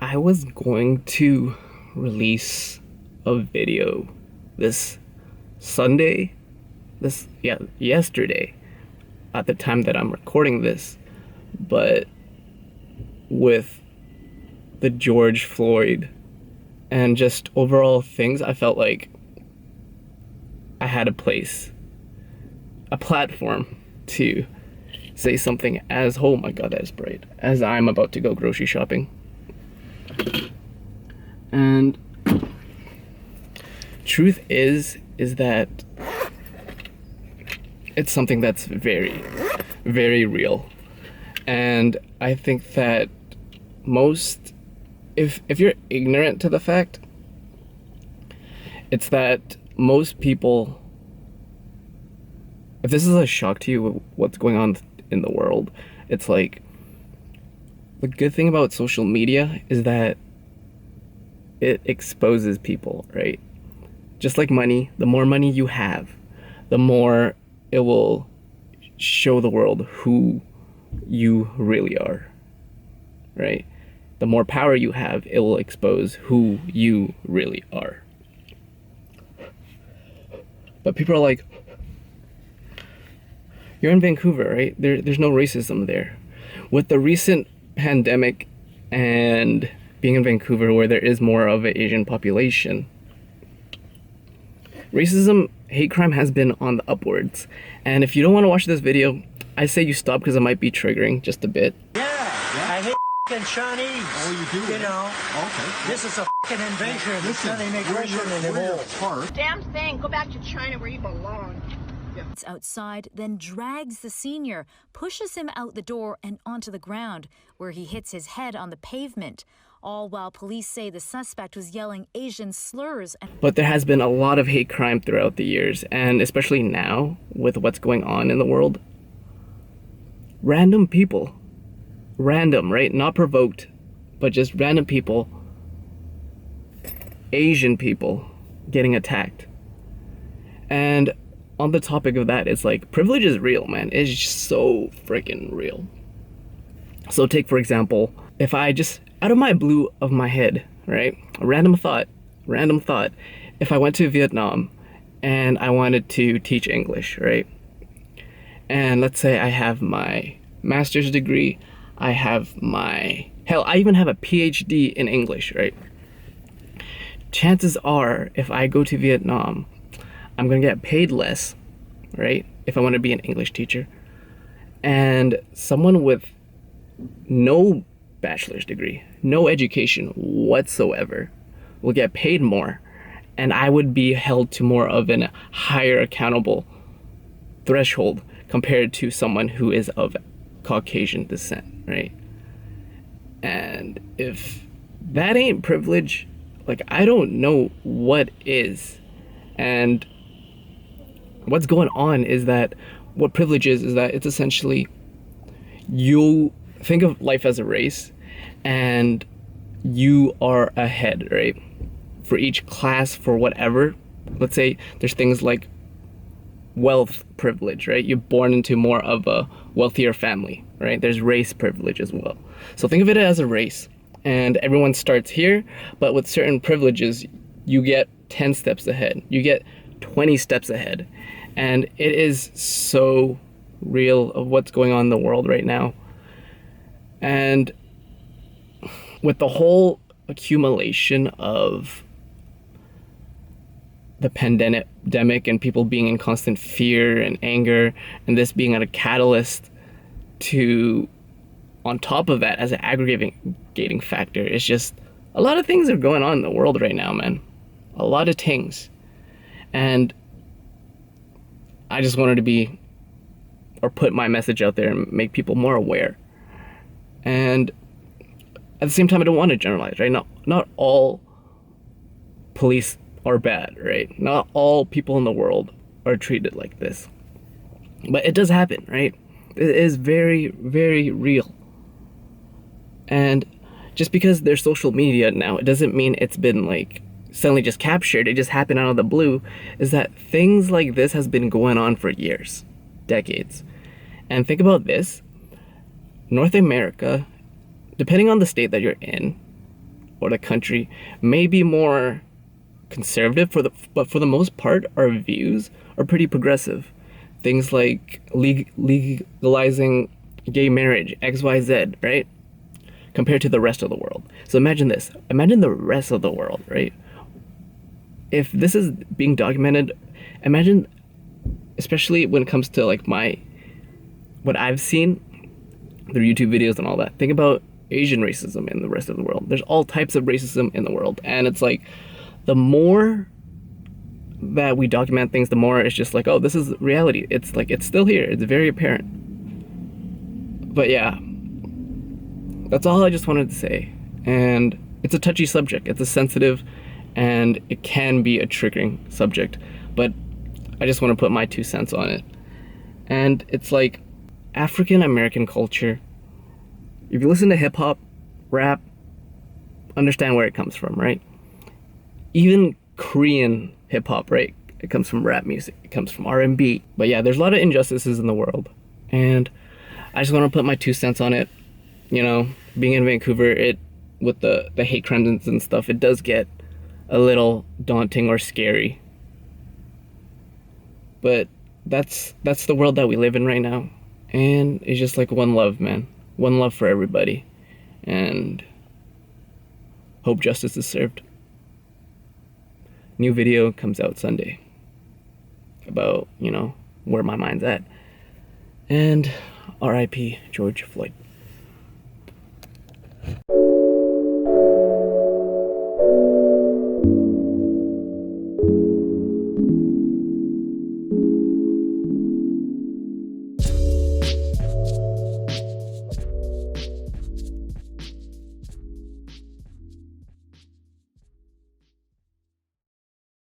I was going to release a video this Sunday, yesterday, at the time that I'm recording this, but with the George Floyd and just overall things, I felt like I had a platform to say something as, oh my god, that is bright, as I'm about to go grocery shopping. And truth is that it's something that's very, very real. And I think that if you're ignorant to the fact, it's that most people, if this is a shock to you, what's going on in the world, it's like, the good thing about social media is that it exposes people, right? Just like money, the more money you have, the more it will show the world who you really are, right? The more power you have, it will expose who you really are. But people are like, you're in Vancouver, right? There's no racism there. With the recent pandemic and being in Vancouver, where there is more of an Asian population, racism, hate crime has been on the upwards. And if you don't want to watch this video, I say you stop, because it might be triggering just a bit. Yeah. I hate f***ing Chinese. Oh, you do? You know. Okay. This is a f***ing invasion. It's not an immigration anymore. Damn thing. Go back to China where you belong. It's outside, then drags the senior, pushes him out the door and onto the ground, where he hits his head on the pavement. All while police say the suspect was yelling Asian slurs. But there has been a lot of hate crime throughout the years, and especially now with what's going on in the world. Random people, right? Not provoked, but just random people, Asian people getting attacked. And on the topic of that, it's like, privilege is real, man. It's just so freaking real. So take, for example, if I just, out of my blue of my head, right? A random thought, if I went to Vietnam and I wanted to teach English, right? And let's say I have my master's degree, I even have a PhD in English, right? Chances are, if I go to Vietnam, I'm gonna get paid less, right? If I want to be an English teacher. And someone with no bachelor's degree, no education whatsoever, will get paid more, and I would be held to more of a higher accountable threshold compared to someone who is of Caucasian descent, right? And if that ain't privilege, like, I don't know what is. And what's going on is that what privilege is that it's essentially, you think of life as a race, and you are ahead, right? For each class, for whatever. Let's say there's things like wealth privilege, right? You're born into more of a wealthier family, right? There's race privilege as well. So think of it as a race, and everyone starts here, but with certain privileges, you get 10 steps ahead. You get 20 steps ahead. And it is so real of what's going on in the world right now. And with the whole accumulation of the pandemic and people being in constant fear and anger, and this being a catalyst to, on top of that, as an aggregating factor, it's just a lot of things are going on in the world right now, man. A lot of things. And I just wanted to put my message out there and make people more aware. And at the same time, I don't want to generalize, right? Not all police are bad, right? Not all people in the world are treated like this. But it does happen, right? It is very, very real. And just because there's social media now, it doesn't mean it's been like suddenly just captured, it just happened out of the blue. Is that things like this has been going on for years, decades. And think about this, North America, depending on the state that you're in, or the country may be more conservative but for the most part our views are pretty progressive. Things like legalizing gay marriage, XYZ, right? Compared to the rest of the world. So imagine this. Imagine the rest of the world, right? If this is being documented, imagine, especially when it comes to like what I've seen through YouTube videos and all that. Think about Asian racism in the rest of the world. There's all types of racism in the world. And it's like, the more that we document things, the more it's just like, oh, this is reality. It's like, it's still here. It's very apparent. But yeah, that's all I just wanted to say. And it's a touchy subject. It's a sensitive, and it can be a triggering subject. But I just want to put my 2 cents on it. And it's like African American culture. If you listen to hip hop, rap, understand where it comes from, right? Even Korean hip hop, right? It comes from rap music. It comes from R&B. But yeah, there's a lot of injustices in the world. And I just want to put my 2 cents on it. You know, being in Vancouver, with the hate crimes and stuff, it does get a little daunting or scary. But that's the world that we live in right now. And it's just like one love, man. One love for everybody. And hope justice is served. New video comes out Sunday about, where my mind's at. And R.I.P. George Floyd.